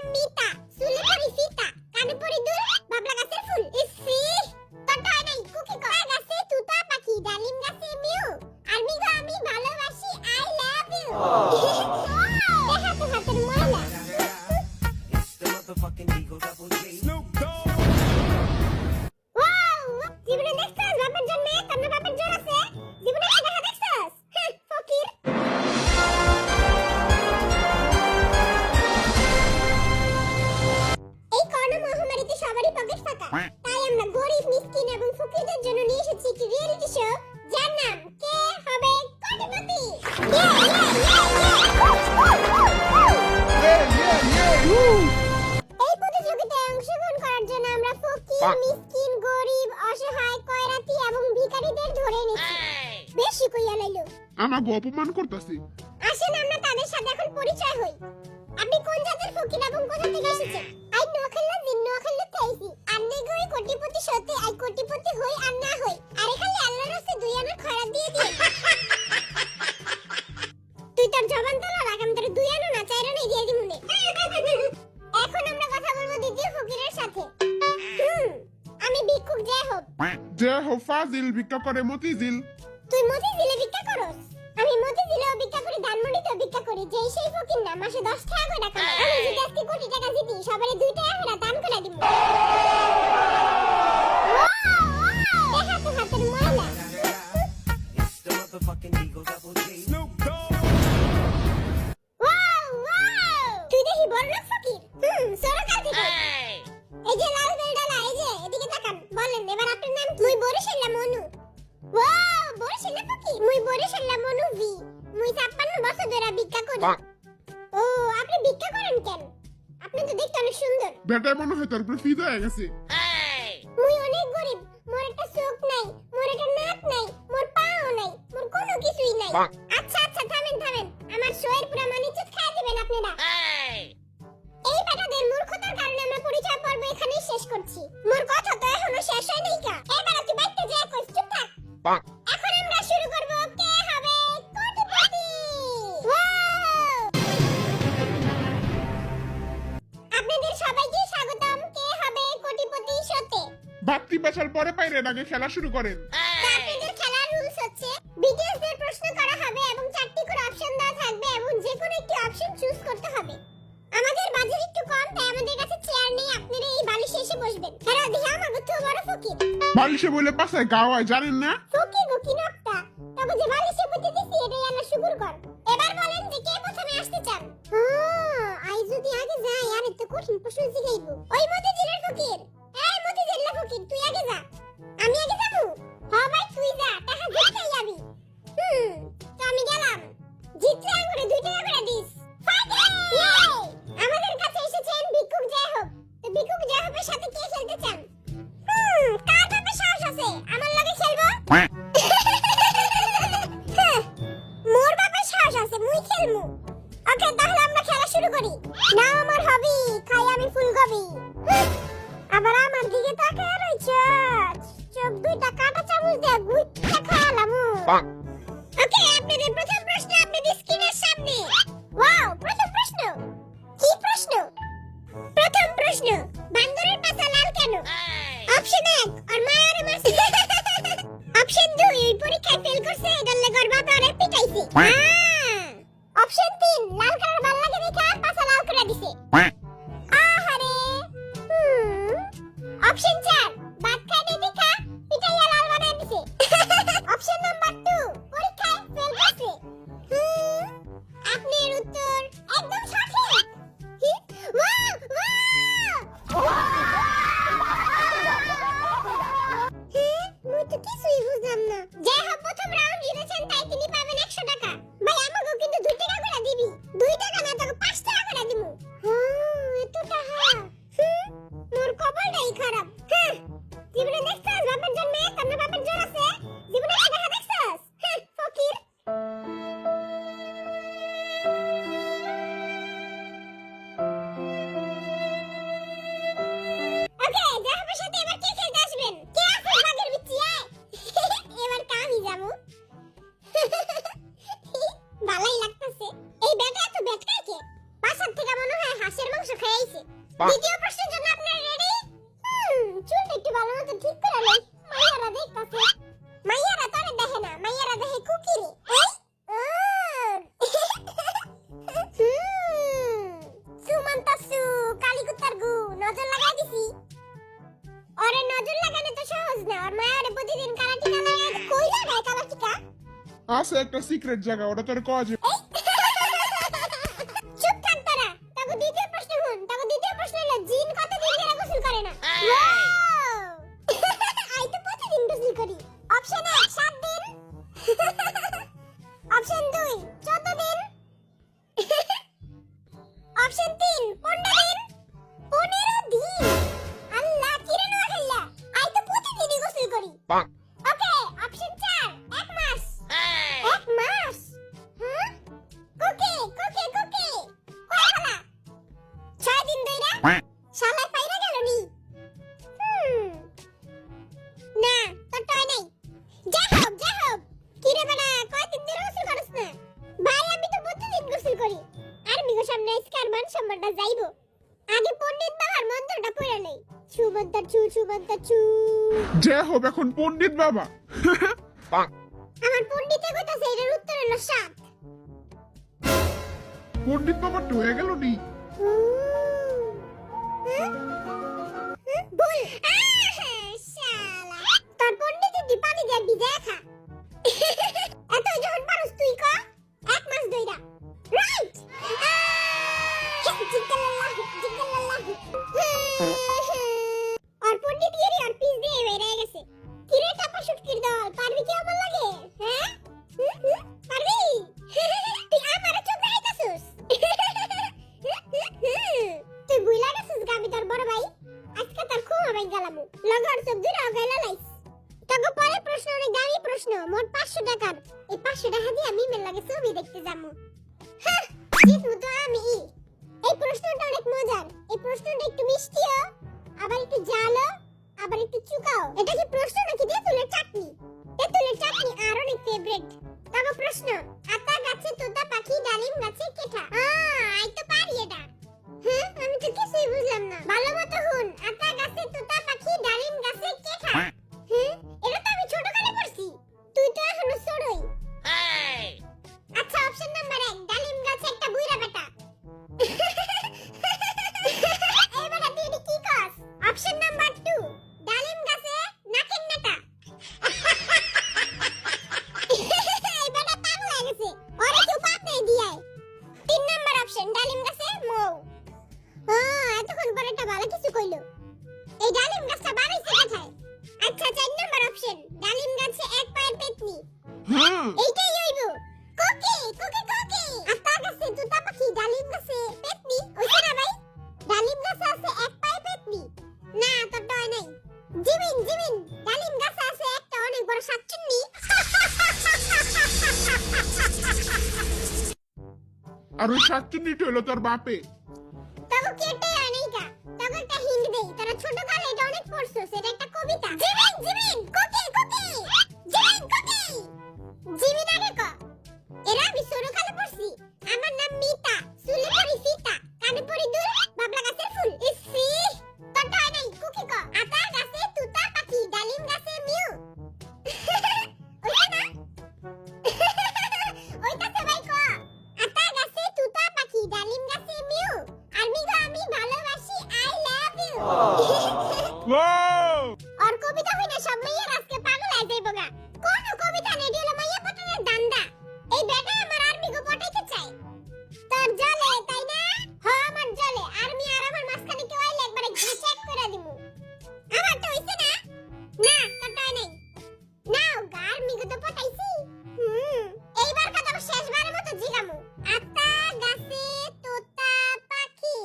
নাম মিতা, চুলে পরি ফিতা, কানে পরি দুল, বাবলা গাছের ফুল। ইসি তোরটা হয় নাই, কুকি কর। গাছে তুতা পাখি, ডালিম গাছে মিউ, আর্মি গো আমি ভালোবাসি, আই লাভ ইউ। দেখা তো হাতের ময়লা। জীবনে দেখছস বাপের জন্য তোর বাপের জোর আছে? জীবনে কি দেখা দেখছস? ফকির। এই করোনা মহামারীতে সবারই পকেট ফাঁকা, তাই আমরা গরিব মিসকিন এবং ফকিরদের জন্য নিয়ে এসেছি একটি রিয়েলিটি শো যার নাম কে হবে কোটিপতি। এই প্রতিযোগিতায় অংশগ্রহণ করার জন্য আমরা ফকির, মিসকিন, গরিব, অসহায়, কয়রাতি এবং ভিখারিদের ধরে নিয়েছি। বেশি কইয়া লাইলো, আমাকে অপমান করতেছি। আসেন আমরা তাদের সাথে এখন পরিচয় হই। আপনি কোন জাতের ফকির এবং কোথা থেকে এসেছেন? আই নোয়াখালী জিন নোয়াখালী থাইছি। আন্নে গই কোটিপতি সতে আই কোটিপতি হই আর না হই। আরে খালি আল্লাহর রাস্তায় দুই আনার খয়রাত দিয়ে দিয়ে। তুই তোর জবান তো রাখ, আমি তোর দুই আনা না চাইরা নাই দিয়ে দিমুনে। এখন আমরা কথা বলবো দ্বিতীয় ফকিরের সাথে। আমি ভিক্ষুক জয় হোক। যে হো ফাজিল ভিক্ষা করে মতিঝিল। তুই মতিঝিলে ভিক্ষা করস? আমি মতিঝিলেও ভিক্ষা করি, ধানমন্ডিতেও ভিক্ষা করি। যেই সেই ফকির না, মাসে 10 টাকা করে টাকা। আমি যদি আজকে কোটি টাকা জিতি, সবারে 2 টাকা করে দান করে দিব। দেখা তো হাতের ময়লা। তুই দেখি বড়লোক ফকির। সরকার থেকে। এই যে লাল বেলডালা, এই যে এদিকে তাকান। বলেন এবার আপনার নাম কি? মুই বরিশাল্লা মনু। ওয়াও, বরিশাল্লা ফকির। মুই বরিশাল্লা মনু ভি। মুই 56 বছর ধরে ভিক্ষা করি। ও, আপনি ভিক্ষা করেন কেন? আপনি তো দেখতে অনেক সুন্দর। বেটার মনে হয় তোর উপরে ফিদা হয়ে গেছে। মুই অনেক গরিব। মোর একটা চোখ নাই, মোর একটা নাক নাই, মোর পাও নাই, মোর কোনো কিছুই নাই। আচ্ছা আচ্ছা, থামেন থামেন। আমার শোয়ের পুরো মানিচুত খাইয়া দিবেন আপনারা। এই বেটাদের মূর্খতার কারণে আমরা পরিচয় পর্ব এখানেই শেষ করছি। মোর কথা তো এখনো শেষ হয় নাই কা। এই বেটা তুই বাইতে যা, কই চুপ থাক। এখন আমরা শুরু করব কে হবে কোটিপতি। আপনাদের সবাইকে স্বাগতম কে হবে কোটিপতি শোতে। বাপ্তি বাসার পরে পাইরে আগে খেলা শুরু করেন। আপনাদের খেলার রুলস হচ্ছে বিটিএস দের প্রশ্ন করা হবে এবং 4টি করে অপশন দেওয়া থাকবে এবং যে কোনো একটি অপশন চুজ করতে হবে। আমাদের বাজেট একটু কম, তাই আমাদের কাছে চেয়ার নেই। আপনারা এই বালিশে এসে বসবেন। হ্যাঁ দিহা আমাগো তো বড় ফকির। বালিশে বলে পাশায় গাওয়ায় জানেন না? ফকির গো কি নকটা। তবে যে বালিশে বইতে দিছি এটাই আল্লাহ শুকর কর। এবার বলেন যে কে প্রথমে আসতে চান? আই যদি আগে যাই আর এত কঠিন প্রশ্ন জিগাইবো। ওই মতিঝিলের ফকির, এই মতিঝিলের ফকির তুই আগে যা। আমি আগে যাবো? হ্যাঁ ভাই তুই যা, টাকা জিততেই যাবি। তো আমি গেলাম। জিতলে আঙ্গুরে 2 টাকা করে দিস। আমাদের কাছে এসেছেন ভিক্ষুক জয় হোক। তো ভিক্ষুক জয় হোকের সাথে কে খেলতে চান? কার বাপে সাহস আছে আমার লগে খেলবো? মোর বাপে সাহস আছে, মুই খেলমু। ওকে তাহলে আমরা খেলা শুরু করি। নাও আমার হবি, খাই আমি ফুলকপি। আবার আমার দিকে তাকায় রইছস, চোখ দুইটা কাটা চামচ দিয়ে গুইটা খাওয়ালামু। ওকে, আপনাদের প্রথম প্রশ্ন আপনাদের স্ক্রিনের সামনে। ওয়াও, প্রথম প্রশ্ন। কি প্রশ্ন? প্রথম প্রশ্ন, বান্দরের পাছা লাল কেন? অপশন 1, আর মায়ের মারছে। অপশন 2, এই পরীক্ষায় ফেল করছে, এটার লাগি ওর বাবা ওরে পিটাইছে। অপশন 3, লাল কালার ভাল লাগে দেখা পাছা লাল করে দিছে। আহারে। অপশন 4, ভাত খাইতে দেখা পিটাইয়া লাল বানায় দিছে। অপশন নাম্বার 2, পরীক্ষায় ফেল করছে। আপনার উত্তর একদম সঠিক। ওয়াও ওয়াও, হাঁসের মাংস খাইছে দ্বিতীয় প্রশ্নের জন্য আপনারা রেডি চুলটা একটু ভালো মতো ঠিক করে লই মাইয়ারা দেখতাছে মাইয়ারা তোরে দেখে না মাইয়ারা দেখে কুকিরে সুমন্তাসু কালীকুত্তার গু নজর লাগাই দিছি ওরে নজর লাগানো তো সহজ না আর মায়ের প্রতিদিন কালা টিকা লাগায় কই লাগায় কালা টিকা আছে একটা সিক্রেট জায়গা ওটা তোর কয় যে চুপ থাক তোরা তাকে দ্বিতীয় প্রশ্ন শুন তাকে দ্বিতীয় প্রশ্ন হলো জিন কতদিন ধরে গোসল করে না আই তো প্রতিদিন গোসল করি অপশন 1 7 দিন অপশন 2 14 দিন অপশন 3 15 দিন 15 দিন আল্লাহ কিরে না খাইলা আই তো প্রতিদিনই গোসল করি ওকে অপশন 4 এক মাস এক মাস হ্যাঁ কোকে কোকে কোকে কয় খালা 6 দিন ধইরা শালা পাইরা গেল নি না তো টয় নাই যা হোক কিরে বানা কয়দিন ধরে গোসল করছ না ভাই আমি তো প্রতিদিন গোসল করি আর মিগো সামনে স্কারমান সম্মানটা যাইবো আগে পণ্ডিত বাবার মন্ত্রটা পড়ে নেই সুবন্ত চু যে হোক এখন পণ্ডিত বাবা আমার পণ্ডিতে কইতাছে এর উত্তর হলো 7 পণ্ডিত বাবা তো হয়ে গেল নি বল শালা তোর পণ্ডিতে দি পানি দিয়ে ভিজে খা এত যখন পারস তুই ক এক মাস ধইরা রাইট আর পণ্ডিত গিরি আর পিস দিয়ে বেরে গেছে কিরে টাপা শুটকির দল পারবি কি আমার লাগে হ্যাঁ পারবি তুই আমার চোখ দেখাইতাছস তুই বুইলা গেছিস গাবি তোর বড় ভাই আজকে তোর খুব ভাই গেলামু লগর চোখ দুইরা গাইলা লাইস তোকে পরে প্রশ্ন অনেক দামি প্রশ্ন মোট 500 টাকার এই 500 টাকা দিয়ে আমি মেল লাগে ছবি দেখতে যাবো হ্যাঁ জিতমু তো আমি এই প্রশ্নটা অনেক মজার এই প্রশ্নটা একটু মিষ্টিও আবার একটু ঝালও আবার একটু চুকাও এটা কি প্রশ্ন নাকি তেঁতুলের চাটনি তেঁতুলের চাটনি আর অনেক ফেভারিট তবে প্রশ্ন আতা গাছে তোতা পাখি ডালিম গাছে কেঠা আই তো পারি এটা হ্যাঁ আমি তো কিছুই বুঝলাম না ভালো মতো শুন আতা গাছে তোতা পাখি ডালিম গাছে কেঠা হ্যাঁ এটা তো আমি ছোটকালে পড়ছি তুই তো এখনো ছোটই আচ্ছা অপশন নাম্বার 1 ডালিম গাছে একটা বুইরা বেটা এবারে তুই এটা কি কস অপশন নাম্বার 2 ডালিম গাছে নাকের নাটা এবারে পাগল হয়ে গেছে ওরে কেউ পাপ নেই দিয়ায় 3 নাম্বার অপশন ডালিম গাছে মৌ এতক্ষণ পরে একটা ভালো কিছু কইলো এই ডালিম গাছটা বাড়াইছে কোথায় আচ্ছা 4 নাম্বার অপশন ডালিম গাছে এক পায়ের পেতনি হ্যাঁ এইটাই হইব কোকে কোকে কোকে আতা গাছে তোতা পাখি ডালিম গাছে পেতনি ওইটা না ভাই ডালিম গাছে আছে এক পায়ে পেতনি না তো টয় নাই জিমিন ডালিম গাছে আছে একটা অনেক বড় শাকচুন্নি আর ওই শাকচুন্নিটা হলো তোর বাপে তবে কেটে আনেইকা তবে একটা হিন্ট দেই তারা ছোট কালে এটা অনেক পড়ছস এটা একটা কবিতা জিমিন কোকে কোকে জিমিন আগে ক এরা আমি ছোট কালে পড়ছি আমার নাম মিতা চুলে পরি সীতা কানে পরি দুল বাবলা গাছের ফুল ইসি তোটা নাই কুকি ক আতা গাছে তুতা পাখি ডালিম গাছে মিউ ওইটা না ওইটা তো ভাই ক আতা গাছে তুতা পাখি ডালিম গাছে মিউ আর মিগো আমি ভালোবাসি আই লাভ ইউ আর কবিতা হইনা সব মাইয়া আজকে পাগল হয়ে যাইবো গা কোন কবিতা নেই দিল মাইয়া পটানোর দান্দা এই বেটা আমার আর মিগো পটাইতে চাই তোর জলে তাই না হ্যাঁ আমার জলে আর আমি আর আমার মাঝখানে কেউ আইলে একবারে চেক করে দিমু আমার তো হইছে না না কটাই নাই নাও গার মিগো তো পটাইছি এইবার কথা শেষবারের মতো জিগামু আতা গাছে তোতা পাখি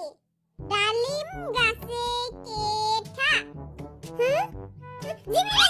ডালিম গাছে কেঠা জিমি